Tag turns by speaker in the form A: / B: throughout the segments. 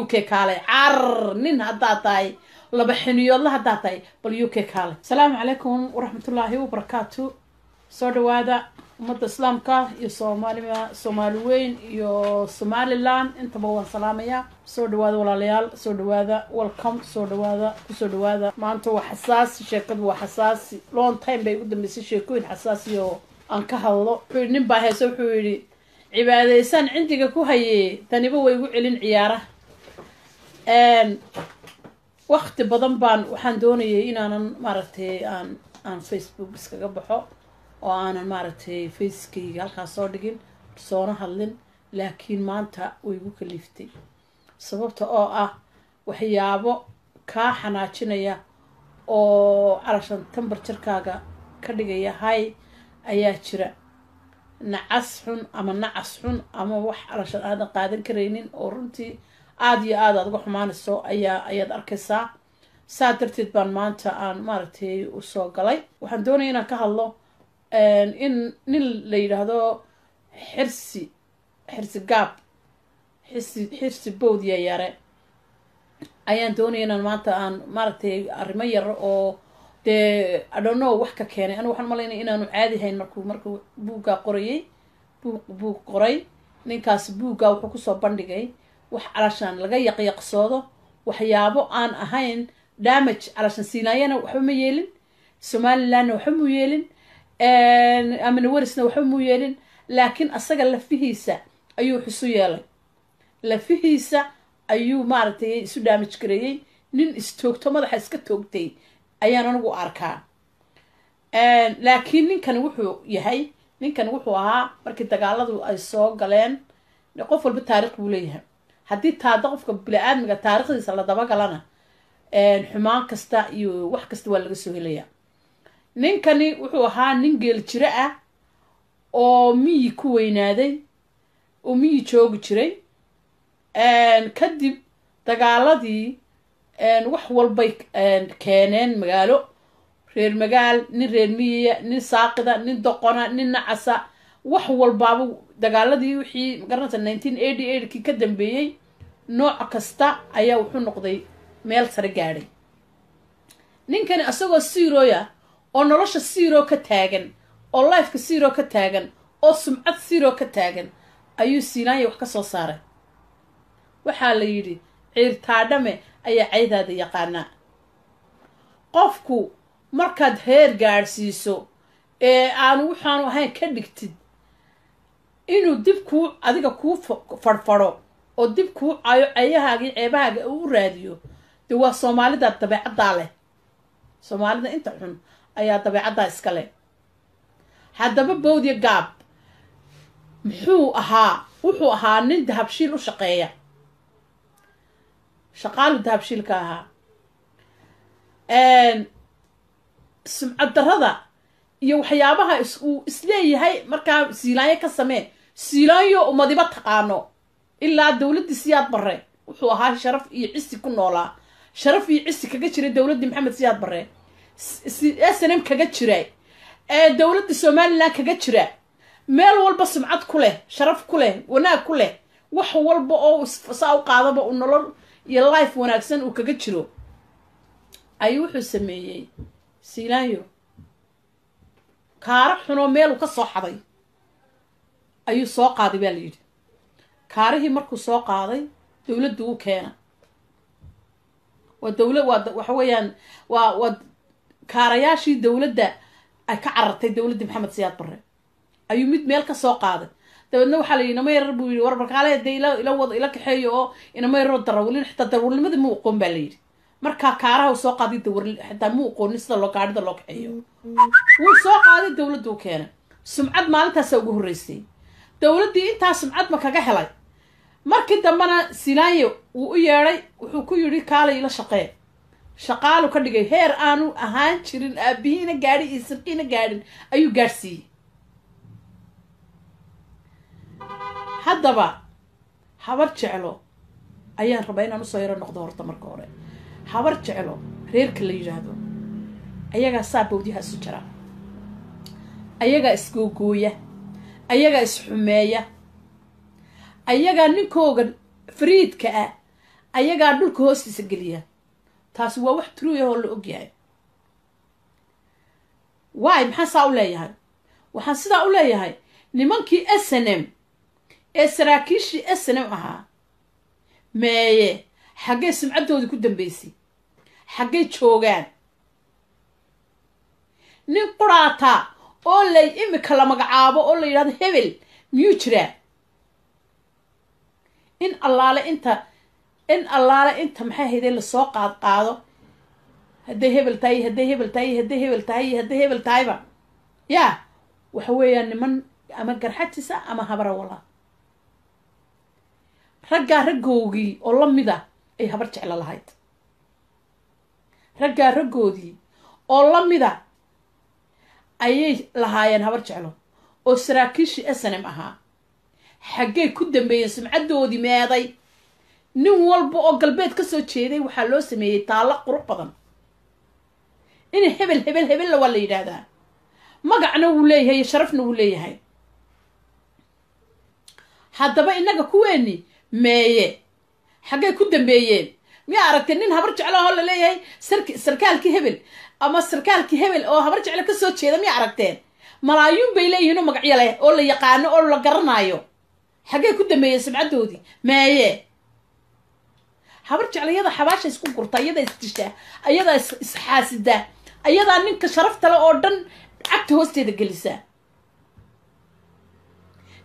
A: UK كالي عر نين هداتاي لبحنيو الله هداتاي بل UK كالي السلام عليكم ورحمة الله وبركاته سود وادا مد إسلامك يو سومالوين يو سومالي لان انت بوان سلامية سود وادا ولا ليال سود وادا والكم سود وادا ما انتو حساس شيكد وحساس لون تايم بي قدام بيسي شيكوين حساس يو انك هالو نبا هيسو حويري cibaadaysan cindiga ku hayay taniba way ugu celin ciyaara waqti badan baan waxaan doonayay inaanan maaragtay aan Facebook iskaga baxo oo aanan maaragtay Facebookayga halkaas soo dhigin soona hadlin laakiin maanta way igu kaliftay sababta oo ah waxyaabo ka xanaajinaya oo arashan temperature-kaaga ka dhigaya hay ayaa jira نعس حن أما وح علشان هذا قادن كرينين أورنتي عادي أدق حمان السو أياد أركسا ساترتيد بان مانتا أن مارتي وسو قلي وحندوني هنا كهالله إن نل هذا حرسي قاب حرسي بود يا يارا أيان دوني هنا مانتا أن مارتي أرمير أو I don't know wax ka keenay anu waxaan malaynay inaanu caadi hayn markuu buuga qorayay buug qoray ninkaas buuga wuxuu ku soo bandhigay wax alashan laga yaqyaqsoodo waxyaabo aan ahayn damage alashan siinaayana waxba ma yeelin Somaliland waxba ma yeelin amana warisna waxba ma yeelin laakiin asaga lafihiisa ayuu xusu yeelay lafihiisa ayuu maartay isu damage gareeyay nin istoogto madaxa iska toogtay ayaan anigu arkaa laakiin ninkan wuxuu ahaa markii dagaaladu ay soo galeen qof walba taariikh buu leeyahay haddii taada qofka bini'aadmiga taariikhdiisa la daba galana xumaan kasta iyo wax kasta waa laga soo helayaa ninkani wuxuu ahaa nin geel jira ah oo miyi ku weynaaday oo miyi joogi jiray kadib dagaaladii wax walbay keeneen magaalo reer magaal nin reer miyiga nin saaqida nin doqona nin nacasa wax walbaaba dagaaladii wixii garanaysa 1988 kii ka dambeeyay nooc kasta ayaa wuxuu noqday meel sare gaadhay ninkani asagoo siirooya oo nolosha siiroo ka taagan oo lifeka siiroo ka taagan oo sumcad siiroo ka taagan ayuu siinaaya wax ka soo saaray waxaa la yidhi ciirtaadhame ayaa caydaada yaqaanaa qofku markaad heer gaadhsiiso ee aanu waxaanu ahayn ka dhigtid inuu dib kuu adiga kuu farfadho oo dib kuu cayo cayahaaga iyo ceebahaaga u raadiyo dee waa soomaalida dabeecaddaa leh soomaalida inta xun ayaa dabeecaddaa iska leh haddaba bowdiya gaab wuxuu ahaa nin dahabshiil u shaqeeya shaqaalu dahabshiilka ahaa sumcad darrada iyo waxyaabaha uu isleeyahay markaa siilaanyo ka samee siilaanyo umadiba taqaano ilaa dowladdii siyaad barre wuxuu ahaa sharaf iyo cisi ku noolaa sharaf iyo cisi kaga jiray dowladdii maxamed siyaad barre SNM kaga jira dowladdii Somaliland kaga jira meel walba sumcad ku leh sharaf ku leh wanaag ku leh wax walba oo saa u qaadaba u nolol iyo life wanaagsan uu kaga jiro ayuu wuxuu sameeyay siilaanyo kaara xuno meel ka soo xaday ayuu soo qaaday baa la yidhi kaarihii markuu soo qaaday dowladdu u keenay waxa weeyaan waa kaarayaashii dowladda ay ka carartay dowladdii maxamed siyaad barre ayuu mid meel ka soo qaaday dabeedna waxaa la yidhi inama yarar buu yidhi war barkaale dee ila kaxeeyo oo inama yaroo darawalin xitaa darawalnimada mu aqoon baa la yidhi markaa kaaraha uu soo qaaday xitaa mu aqoonin sida gaadhida loo kaxeeyo wuu soo qaaday dowladdu u keenay sumcad maalintaasa ugu horreysay dowladdii intaa sumcad ma kaga helay markii dambena silaanyo wuu u yeedhay wuxuu ku yidhi kaalay ila shaqee shaqaalu ka dhigay heer aanu ahaan jirin aabihiina gaadhin iyo sirqiina gaadhin ayuu gaadhsiiyey haddaba habar jeclo ayaan rabaa inaan usoo yaro noqdo horta marka hore habar jeclo reerka la yidhaahdo ayagaa saa bawdiyaha isu jira ayagaa isgoogooya ayagaa isxumeeya ayagaa ninkooga fariidka ah ayagaa dhulka hoostiisa geliya taasi waa wax truya oo la ogyahay waay maxaa saa u leeyahay waxaan sidaa u leeyahay nimankii snm ee saraakiishii snm ahaa meeye xaggay sumcaddoodii ku dambaysay xaggay joogaan nin quraata oo lay imika la magacaabo oo la yidhahdo hebel miyuu jiraa in allaale inta maxay haydee lasoo qaado hadday hebel tahay hadday hebel tahay hadday hebel tahay hadday hebel tahayba yaa waxa weeyaan niman ama garxajisa ama habara wala raggaa raggoogii oo la mida ay habar jeclo lahayd raggaa raggoodii oo la mida ayay lahaayeen habar jeclo oo saraakiishii snm ahaa xaggay ku dambeeyeen sumcaddoodii meeday nin walba oo galbeed ka soo jeeday waxaa loo sameeyey taallo qurux badan in hebella waa la yidhaahdaa magacna wuu leeyahay sharafna wuu leeyahay haddaba innaga kuweeni meeye xaggay ku dambeeyeen miyaa aragtay nin habar jeclo oo la leeyahay sarkaalkii hebel ama sarkaalkii hebel oo habar jeclo ka soo jeeda miyaa aragteen malaayuun bay leeyihiin oo magacyo leh oo la yaqaano oo la garanaayo xaggay ku dambeeyeen sumcaddoodii meeye habar jeclayada xabaasha isku gurta ayadaa isdishaa ayadaa isxaasidaa ayadaa ninka sharaftale oo dhan cagta hoosteeda gelisaa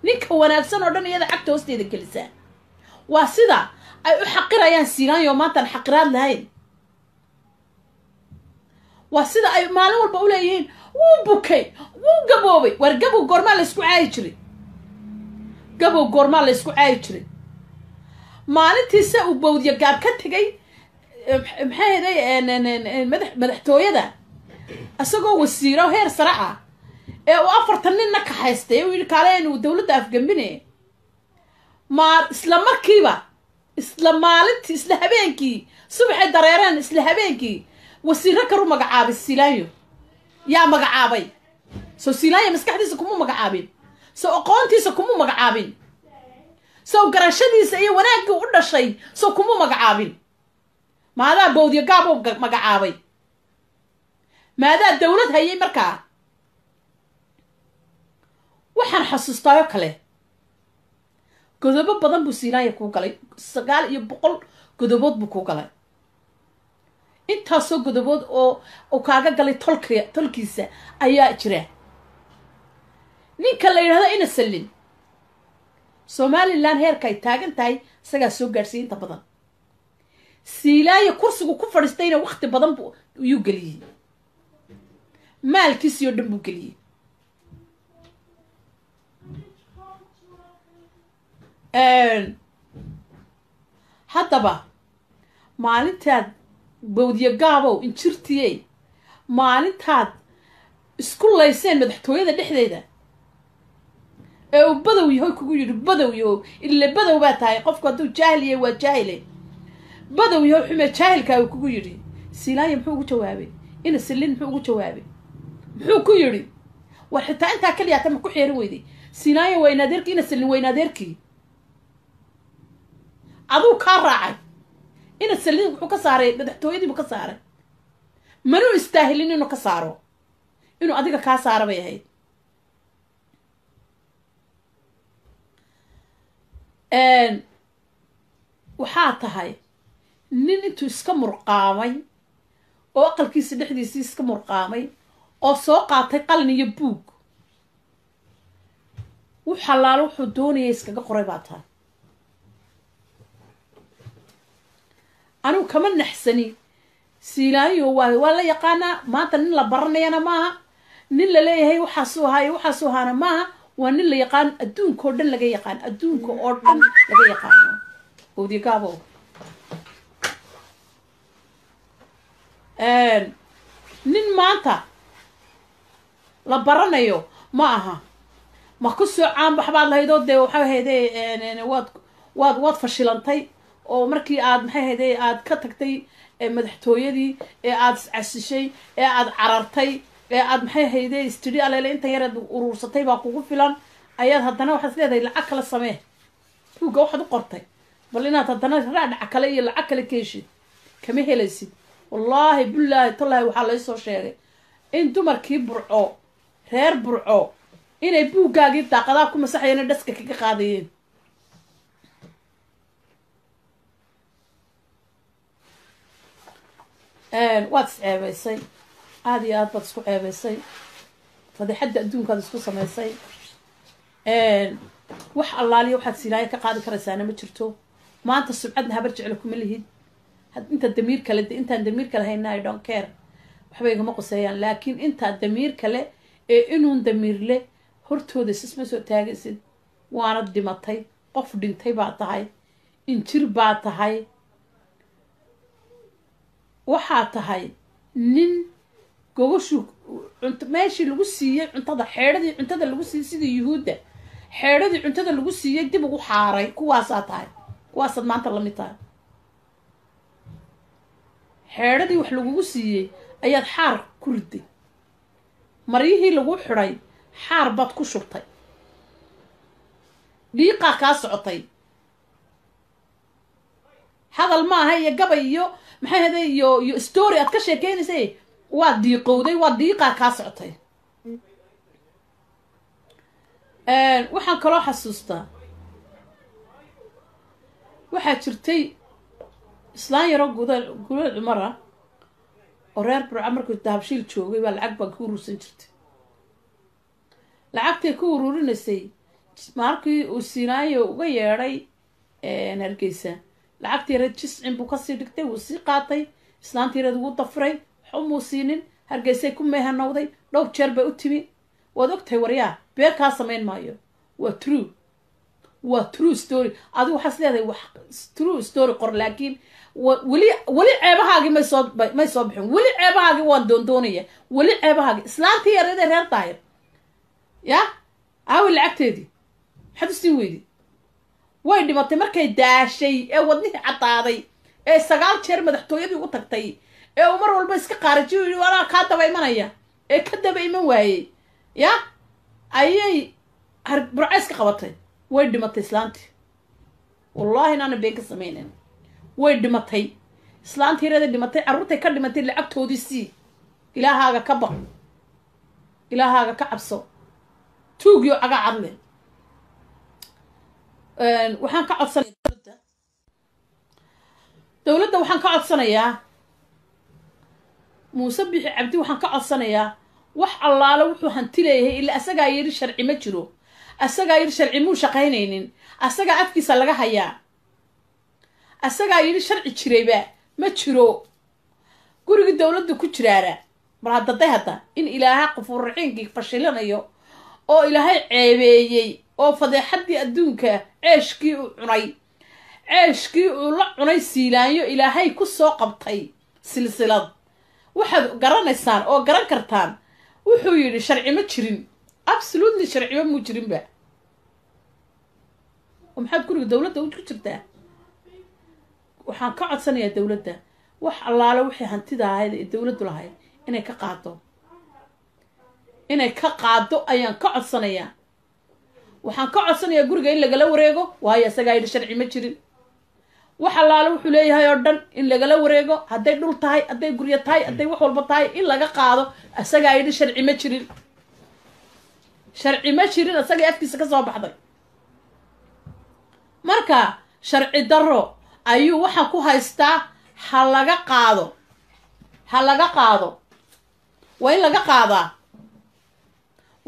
A: ninka wanaagsan oo dhan iyada cagta hoosteeda gelisaa waa sida ay u xaqirayaan siinaanyo maantaan xaqiraad lahayn waa sida ay maalin walba u leeyihiin wuu bukay wuu gaboobay war gabow goormaa laysku caayi jiray gabow goormaa laysku caayi jiray maalintiisa uu bawdya gaab ka tegay maxay haday madaxtooyada isagoo wasiiro heer sare ah ee uu 40 ninna ka haystay uu yidhi kaale inuu dawladda afgambine isla markiiba isla maalintii isla habeenkii subaxay dareereen isla habeenkii wasiiro karu magacaabay silaayo yaa magacaabay soo silaayo maskaxdiisa kuma magacaabin soo aqoontiisa kuma magacaabin soo garashadiisa iyo wanaagii u dhashay soo kuma magacaabin maadaa bawdya gaab u magacaabay maadaa dawlad hayay markaa waxaan xasuustaayo kale godobo badan buu siinaaya kuu galay 900 godobood buu kuu galay intaasoo godobood oo kaaga galay tolkiisa ayaa jira ninka la yidhahdo ina sallin somalilan heerka ay taagan tahay isagaa soo gaadhsiiy inta badan siilaayo kursigu ku fadhiistayna waqti badan yuu geliyey maalkiisii oo dhan buu geliyey haddaba maalintaad bawdya gaabow injirtiyey maalintaad isku layseen madaxtooyada dhexdeeda ee uu badow yahoy kugu yidhi badow yahow ille badow baa tahay qofku hadduu jaahil yahay waa jaahile badow yahow xume jaahilkaa uu kugu yidhi silaaya muxuu ugu jawaabay ina sallin muxuu ugu jawaabay muxuu ku yidhi war xitaa intaa kaliya tama ku xeerin weyday silaaya waa inaadeerkii ina sallin waa inaadeerkii aduu kaa raacay ina sallin wuxuu ka saaray madaxtooyadii buu ka saaray manuu istaahilin inuu ka saaro inuu adiga kaa saara bay ahayd waxaa tahay nin intuu iska murqaamay oo aqalkiisa dhexdiisii iska murqaamay oo soo qaatay qalin iyo buug wux xalaalo wuxuu doonayay iskaga qoray baa tahay anigu kama naxsani siilaayo waa la yaqaanaa maanta nin la baranayana maaha nin la leeyahay waxaasuu ahaayo waxaasuu ahaana maaha waa nin la yaqaan adduunka oo dhan laga yaqaan adduunka oo dhan laga yaqaano bawdya gaabo nin maanta la baranayo ma aha ma ku soo caanbax baad lahaydoo dee waxay hayday waad fashilantay oo markii aad maxay hayday aad ka tagtay madaxtooyadii ee aad casishay ee aad carartay ee aad maxay hayday istiri aleele inta yareed uruursatay baa kugu filan ayaad haddana waxaad leedahay lacag kala samee buugga waxaad u qortay bal inaad haddana raadhaca kale iyo lacag kale ka heshid kama helaysid wallaahi billaahi tallaahi waxaa laysoo sheegay in dumarkii burco reer burco inay buuggaagii daaqadaha ku masaxayeen dhaska kaga qaadayeen waad isceebaysay aada iyo aad baad isku ceebaysay fadeexadda adduunkaad isku samaysay wax allaaliya waxaad silaayo ka qaadi karaysaana ma jirto maanta subcadna habar jeclo kuma lihid inta damiir kale intaan damiir kale hayna I don't care waxba igama qoseeyaan laakiin intaa damiir kale ee inuun damiir leh hortooda isma soo taagaysid waana dhimatay qof dhintay baa tahay injir baa tahay waxaa tahay nin gogoshu meeshii lagu siiyey cuntada xeedhadii cuntada lagu siiyey sidii yuhuudda xeedhadii cuntada lagu siiyey dib ugu xaaray kuwaasaa tahay kuwaasaad maanta lamid tahay xeedhadii wax lagugu siiyey ayaad xaar ku riday maryihii lagu xidhay xaar baad ku shubtay dhiiqaa kaa socotay hadal maaha iyo gabay iyo maxay hada iyo story aad ka sheekeynaysay waa diiqowday waa diiqaa kaa socotay waxaan kaloo xasuustaa waxaa jirtay islaan yaroo gulal cumara oo reer burca markuu dahabshiil joogay baa lacag baan ku urursan jirtay lacagtay ku ururinaysay markii uu siinaayo uga yeedhay hargeysa lacagtii yareed jiscin buu kasii dhigtay wuu sii qaatay islaantii yareed wuu dafiray waxumuu siinin hargeysay ku meehanowday dhowr jeer bay u timi waad ogtahay waryaa been kaa samayn maayo waa true story adigu waxaas leedahay wax true story qor laakiin weli ceebahaagii may soo bixin weli ceebahaagii waan doondoonaya weli ceebahaagii islaantii yareed ee reer daahir ya aawi lacagteedii maxaad u siin weydi way dhimatay markay daashay ee wadnihii caddaaday ee 9 jeer madaxtooyadii ugu tagtay ee uu mar walba iska qaarajiyo yidhi walaa kaa daba imanaya ee ka daba iman waayey ya ayay burca iska qabatay way dhimatay islaantii wallaahi inaana been ka samaynan way dhimatay islaantii yareeda dhimatay carruurtay ka dhimatay lacagtoodii sii ilaahaaga ka baq ilaahaaga ka cabso tuugyo caga cadle waxaan ka codsanayaa dowladda waxaan ka codsanayaa muuse bixi cabdi waxaan ka codsanayaa wax allaale wuxuu hanti leeyahay ilaa asagaa yidhi sharci ma jiro asagaa yidhi sharci muu shaqaynaynin asagaa afkiisa laga hayaa asagaa yidhi sharci jirayba ma jiro gurigii dowladda ku jiraara mar haddaday hadda in ilaaha qafuurraxiinkii fashilanayo oo ilaahay ceebeeyey oo fadeexaddii adduunka ceeshkii uu cunay ceeshkii uu la cunay siilaanyo ilaahay ku soo qabtay silsilad waxaad garanaysaan oo garan kartaan wuxuu yidhi sharci ma jirin absolutely sharciba muu jirinba oo maxaad guriga dowladda ku jirtaa waxaan ka codsanayaa dowladda wax allaale wixii hantida ahayd ee dowladdu lahayd inay ka qaado ayaan ka codsanayaa waxaan ka codsanayaa guriga in lagala wareego waayo asagaa yidhi sharci ma jirin wax allaale wuxuu leeyahay oo dhan in lagala wareego hadday dhul tahay hadday guryo tahay hadday wax walba tahay in laga qaado asagaa yidhi sharci ma jirin asagay afkiisa ka soo baxday marka sharci darro ayuu waxaan ku haystaa ha laga qaado waa in laga qaadaa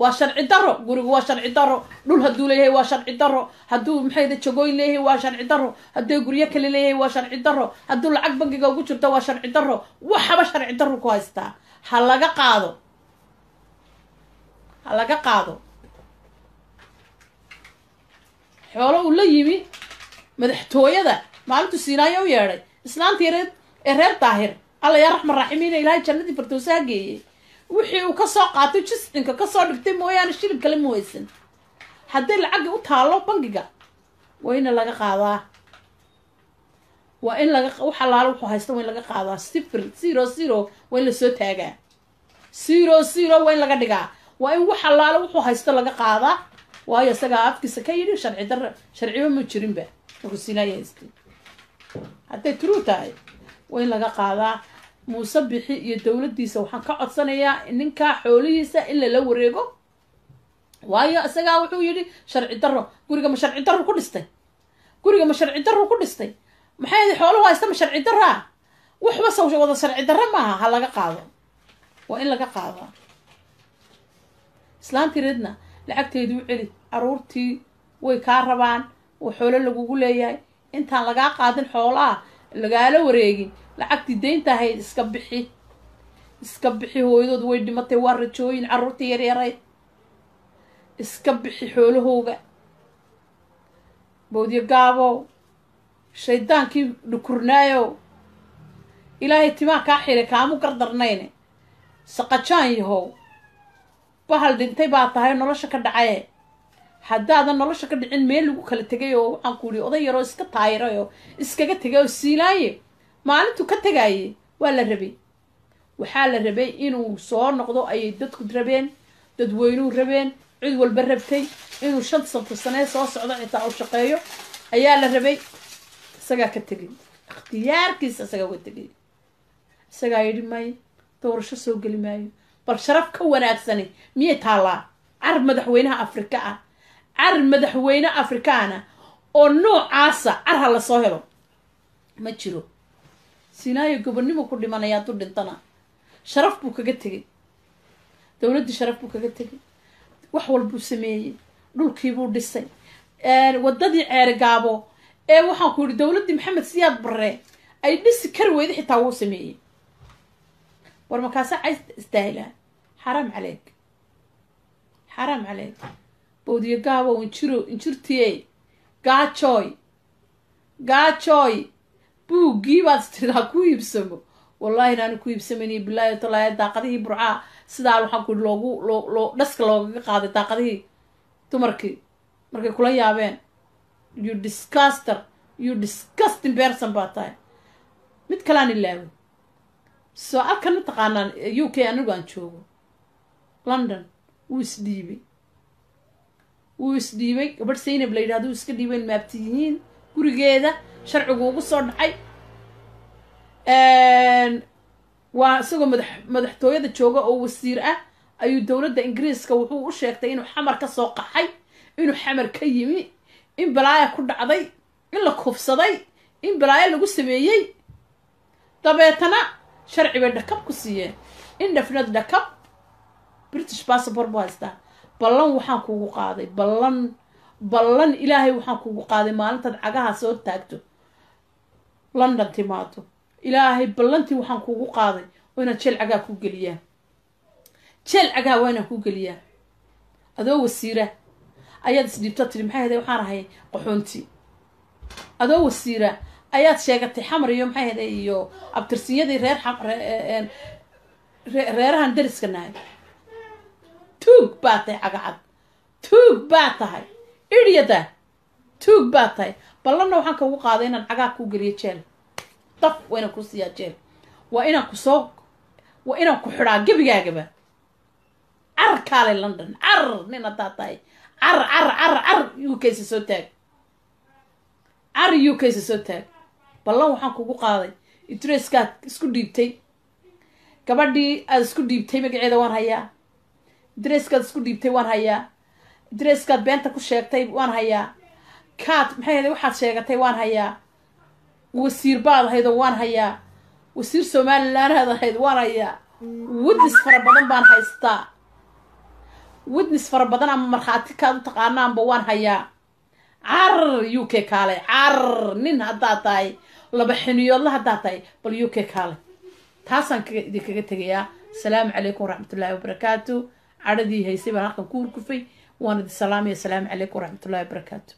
A: waa sharci darro gurigu waa sharci darro dhul hadduu leeyahay waa sharci darro hadduu maxayda jagooyin leeyahay waa sharci darro hadduu guryo kale leeyahay waa sharci darro hadduu lacag bangiga ugu jirto waa sharci darro waxaba sharci darro ku haystaa ha laga qaado xoolo uu la yimi madaxtooyada maalintu siinaayo u yeedhay islaantii yareed ee reer daahir alla yaa raxman raaximiina ilaahay jannadii firdowsaha geeyey wixii uu kasoo qaatay jiscinka kasoo dhigtay mooyaane shilin kale ma weysan hadday lacagii u taallo bangiga waa in laga qaadaa waa in wax allaale wuxuu haysta waa in laga qaadaa 0 waa in lasoo taagaa 0 waa in laga dhigaa waa in wax allaale wuxuu haysto laga qaadaa waayo isagaa afkiisa ka yidhi sharciba ma jirinba وكسينايا يستي حتى تروتاي وين لقى قاضا مصبحي يدولة دي سوحان كعد صنايا إنك حوليسا إلا لو ريقو وايا أساقا وحو يدي شرعي درو قوريقا ما شرعي درو كلستي قوريقا ما شرعي درو كلستي محايدي حولو وايستا ما شرعي درا وحبسا وضا شرعي درا ماها هلقى قاضا وإن لقى قاضا إسلامتي ردنا لعبتي يدو علي عرورتي ويكاربان وحولا لقوقو لياي intaan lagaa qaadin xoolaha lagaala wareegin lacagtii deynta ahayd iska bixi hooyadood way dhimatay waa rajooyin carruurtii yaryaray iska bixi xoolahooga boodiyo gaabow shaydaankii dhukurnaayow ilaahay timaa kaa xiray kaamu gardarnayne saqajaan yahow bahal dhintay baa tahay nolosha ka dhacaye haddaadan nolosha ka dhicin meel lagu kala tegay oo waxaan ku yidhi oday yaroo iska taayiray oo iskaga tegay oo siilaaye maalintuu ka tegaaye waa la rabay waxaa la rabay inuu soo noqdo ayay dadku rabeen dadweynuhu rabeen cid walba rabtay inuu 5 sano soo socdo xitaa uu shaqeeyo ayaa la rabay isagaa ka tegay ikhtiyaarkiisa isagaa uga tegay isagaa yidhi may doorasho soo geli maayo bal sharaf ka wanaagsani miyay taalaa carab madaxweynaha afrika ah عر مدحوينة أفريكانا أو نوع عاسا عرها لصهرو ما تشيرو سينايو قبرني ما كل ما نياتو دنتنا شرف بوكا قتكي دولدي شرف بوكا قتكي وحول بوسمي دول كيبور ديسي ودادي عرقابو وحان كوري دولدي محمد سياد بري أي ديسي كروي دي حتى هو سمي ورمكاسا عايز استاهلها حرام عليك حرام عليك بودي قابو انشرتي قاچوي بو جيبات تدا كويبسمو والله انا كويبسمني بالله تعالى داقدي برعا سدا waxaan ku loo dhaska looga qaaday daaqadii dumarkii markay kula yaabeen you disgusting person baatay mid kalaan ilaaw soo akan taqaanaan UK anigu aan joogo London ويسديبي قبل سينا بلاي هادو iska dhiibeen maabtiyiin gurigeeda sharcigu ugu soo dhacay waa isagoo madaxtooyada jooga oo wasiir ah ayuu dawladda Ingiriiska wuxuu u sheegtay inuu xamar ka soo qaxay inuu xamar ka yimi in balaaya ku dhacday in la kufsaday in balaaya lagu sameeyay dabeetana sharci bay dhakab ku siiyeen in dhafnad dhakab British passport baasta ballan waxaan kuugu qaaday ballan ilaahay waxaan kuugu qaaday maalintaad cagaha soo taagto London timaado ilaahay ballantii waxaan kuugu qaaday oo inaad jeel cagaa ku geliyaa jeel cagaa waa inaan ku geliyaa adoo wasiira ayaad isdhiibta tiri maxay ahayd waxaan ahay qaxoonti adoo wasiira ayaad sheegatay xamar iyo maxay ahayd iyo abtirsiyadii reerahan dariska nahay توق باتي عقعد توق باتي إريدا توق باتي بلنا وحنا كوو قاضينا عقعد كو قريه جيل طف وين كو سيا جيل وين كو سوق وين كو حرا قبقا قبا عر كالي لندن عر نينا تاتاي عر UK سوتاك عر UK سوتاك بلنا وحنا كوو قاضي إتريسكات اسكو ديبتي كبادي اسكو ديبتي مقعيدا وان هيا دريسكاد اسكو ديبتay waan hayaa دريسكاد beenta ku sheegtay waan hayaa kaad maxay waxaad sheegatay waan hayaa wasiir baad haydo waan hayaa wasiir Soomaaliland ahayd waan hayaa witness fara badan baan haystaa witness fara badan ama marxaati ka taqaanaanba waan hayaa car UK kaale car nin hadda tahay laba xiniyood la hadda tahay bal UK kaale taasan kaga tagayaa salaamu calaykum waraxmatullaahi wabarakaatuh عردي هيسيبها نحن كور كفي وانا دي السلام عليكم ورحمة الله وبركاته.